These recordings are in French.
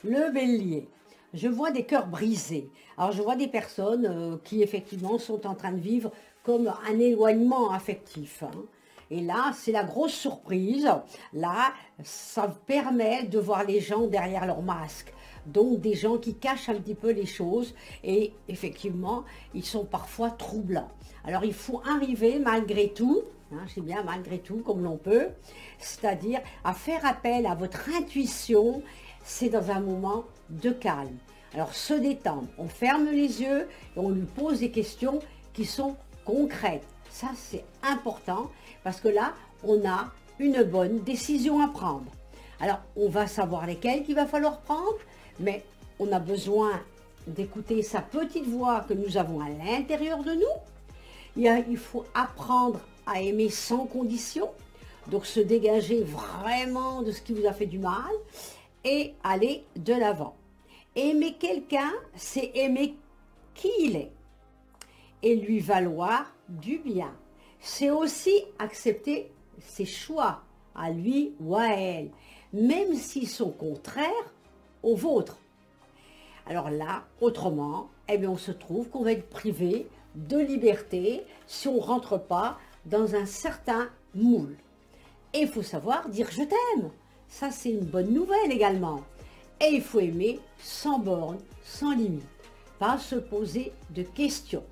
Le bélier, je vois des cœurs brisés. Alors je vois des personnes qui effectivement sont en train de vivre comme un éloignement affectif, hein. Et là, c'est la grosse surprise. Là, ça permet de voir les gens derrière leur masque. Donc des gens qui cachent un petit peu les choses et effectivement, ils sont parfois troublants. Alors il faut arriver malgré tout, hein, je dis bien malgré tout comme l'on peut, c'est-à-dire à faire appel à votre intuition. C'est dans un moment de calme. Alors se détendre, on ferme les yeux et on lui pose des questions qui sont concrètes. Ça c'est important parce que là on a une bonne décision à prendre. Alors on va savoir lesquelles qu'il va falloir prendre, mais on a besoin d'écouter sa petite voix que nous avons à l'intérieur de nous. Il faut apprendre à aimer sans condition, donc se dégager vraiment de ce qui vous a fait du mal et aller de l'avant. Aimer quelqu'un, c'est aimer qui il est et lui valoir du bien. C'est aussi accepter ses choix à lui ou à elle, même s'ils sont contraires aux vôtres. Alors là, autrement, eh bien, on se trouve qu'on va être privé de liberté si on ne rentre pas dans un certain moule. Et il faut savoir dire je t'aime. Ça, c'est une bonne nouvelle également. Et il faut aimer sans borne, sans limite. Pas se poser de questions.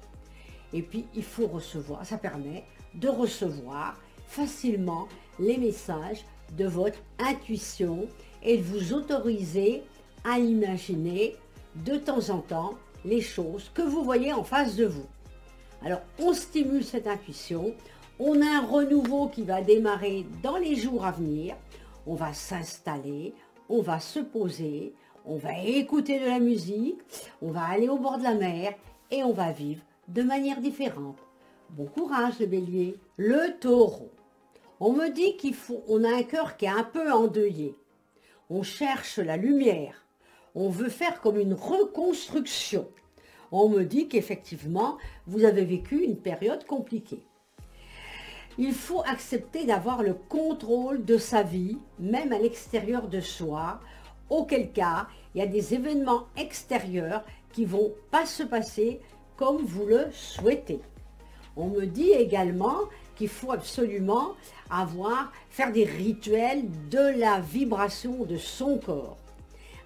Et puis, il faut recevoir, ça permet de recevoir facilement les messages de votre intuition et de vous autoriser à imaginer de temps en temps les choses que vous voyez en face de vous. Alors, on stimule cette intuition, on a un renouveau qui va démarrer dans les jours à venir, on va s'installer, on va se poser, on va écouter de la musique, on va aller au bord de la mer et on va vivre de manière différente. Bon courage le bélier. Le taureau. On me dit on a un cœur qui est un peu endeuillé. On cherche la lumière. On veut faire comme une reconstruction. On me dit qu'effectivement, vous avez vécu une période compliquée. Il faut accepter d'avoir le contrôle de sa vie, même à l'extérieur de soi, auquel cas, il y a des événements extérieurs qui ne vont pas se passer comme vous le souhaitez. On me dit également qu'il faut absolument faire des rituels de la vibration de son corps.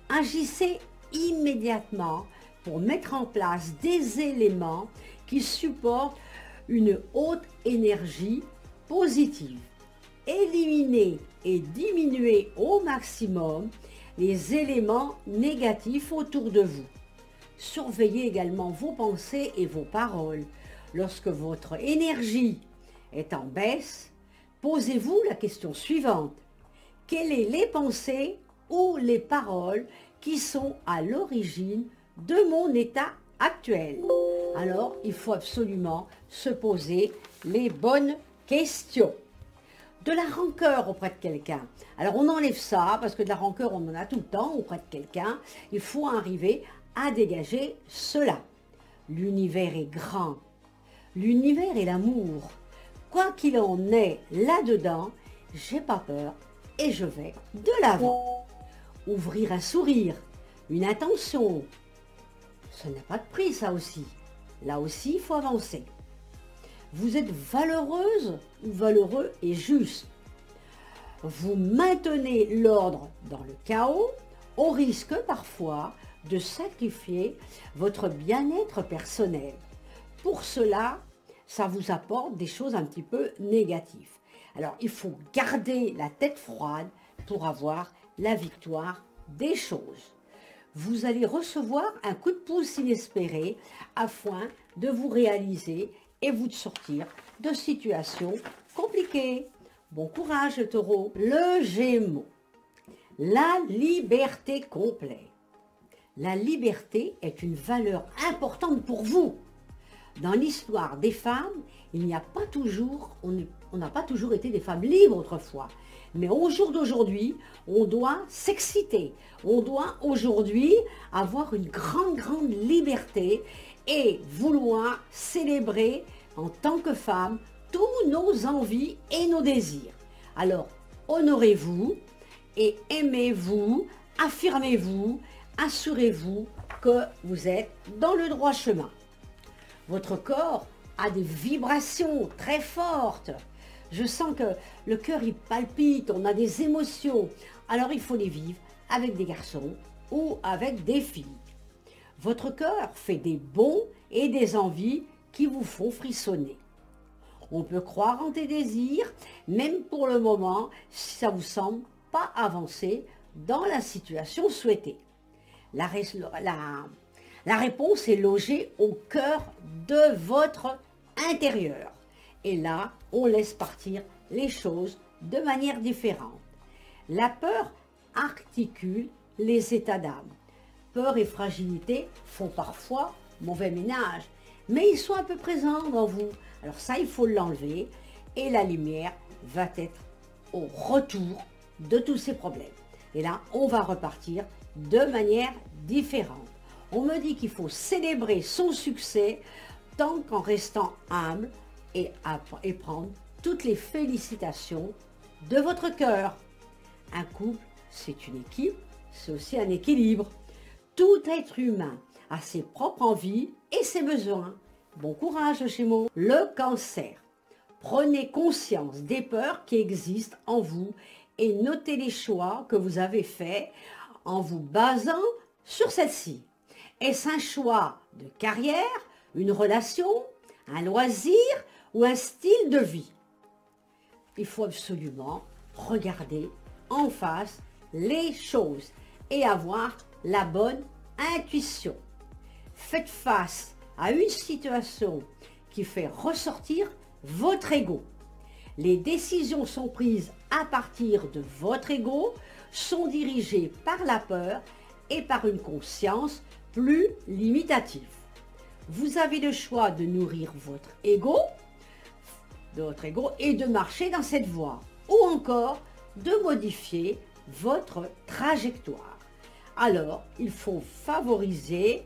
Agissez immédiatement pour mettre en place des éléments qui supportent une haute énergie positive. Éliminez et diminuez au maximum les éléments négatifs autour de vous. Surveillez également vos pensées et vos paroles. Lorsque votre énergie est en baisse, posez-vous la question suivante. Quelles sont les pensées ou les paroles qui sont à l'origine de mon état actuel? Alors, il faut absolument se poser les bonnes questions. De la rancœur auprès de quelqu'un. Alors, on enlève ça, parce que de la rancœur, on en a tout le temps auprès de quelqu'un. Il faut arriver à dégager cela. L'univers est grand. L'univers est l'amour. Quoi qu'il en ait là-dedans, j'ai pas peur et je vais de l'avant. Ouvrir un sourire, une intention, ça n'a pas de prix ça aussi. Là aussi, il faut avancer. Vous êtes valeureuse ou valeureux et juste. Vous maintenez l'ordre dans le chaos au risque parfois de sacrifier votre bien-être personnel. Pour cela, ça vous apporte des choses un petit peu négatives. Alors, il faut garder la tête froide pour avoir la victoire des choses. Vous allez recevoir un coup de pouce inespéré afin de vous réaliser et vous de sortir de situations compliquées. Bon courage, le taureau. Le Gémeaux. La liberté complète. La liberté est une valeur importante pour vous. Dans l'histoire des femmes, on n'a pas toujours été des femmes libres autrefois. Mais au jour d'aujourd'hui, on doit s'exciter. On doit aujourd'hui avoir une grande liberté et vouloir célébrer en tant que femme tous nos envies et nos désirs. Alors, honorez-vous et aimez-vous, affirmez-vous, assurez-vous que vous êtes dans le droit chemin. Votre corps a des vibrations très fortes. Je sens que le cœur il palpite, on a des émotions. Alors il faut les vivre avec des garçons ou avec des filles. Votre cœur fait des bonds et des envies qui vous font frissonner. On peut croire en tes désirs, même pour le moment, si ça vous semble pas avancer dans la situation souhaitée. La réponse est logée au cœur de votre intérieur. Et là, on laisse partir les choses de manière différente. La peur articule les états d'âme. Peur et fragilité font parfois mauvais ménage, mais ils sont un peu présents dans vous. Alors ça, il faut l'enlever et la lumière va être au retour de tous ces problèmes. Et là, on va repartir de manière différente. On me dit qu'il faut célébrer son succès tant qu'en restant humble et prendre toutes les félicitations de votre cœur. Un couple, c'est une équipe, c'est aussi un équilibre. Tout être humain a ses propres envies et ses besoins. Bon courage, Gémeaux. Le Cancer. Prenez conscience des peurs qui existent en vous et notez les choix que vous avez faits en vous basant sur celle-ci. Est-ce un choix de carrière, une relation, un loisir ou un style de vie? Il faut absolument regarder en face les choses et avoir la bonne intuition. Faites face à une situation qui fait ressortir votre ego. Les décisions sont prises à partir de votre ego, sont dirigées par la peur et par une conscience plus limitative. Vous avez le choix de nourrir votre ego et de marcher dans cette voie, ou encore de modifier votre trajectoire. Alors, il faut favoriser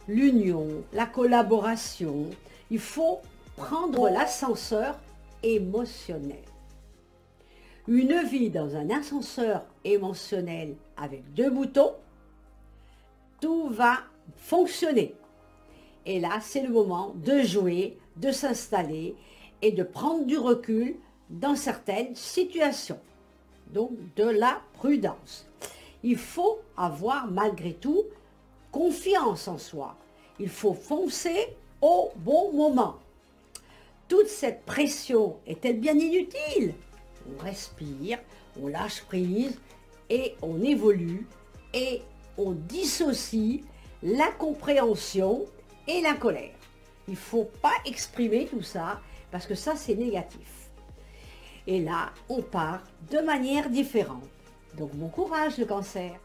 l'union, la collaboration. Il faut prendre l'ascenseur émotionnel. Une vie dans un ascenseur émotionnel avec 2 boutons, tout va fonctionner. Et là, c'est le moment de jouer, de s'installer et de prendre du recul dans certaines situations. Donc, de la prudence. Il faut avoir malgré tout confiance en soi. Il faut foncer au bon moment. Toute cette pression est-elle bien inutile? On respire, on lâche prise et on évolue et on dissocie la compréhension et la colère. Il ne faut pas exprimer tout ça parce que ça c'est négatif. Et là, on part de manière différente. Donc bon courage le Cancer.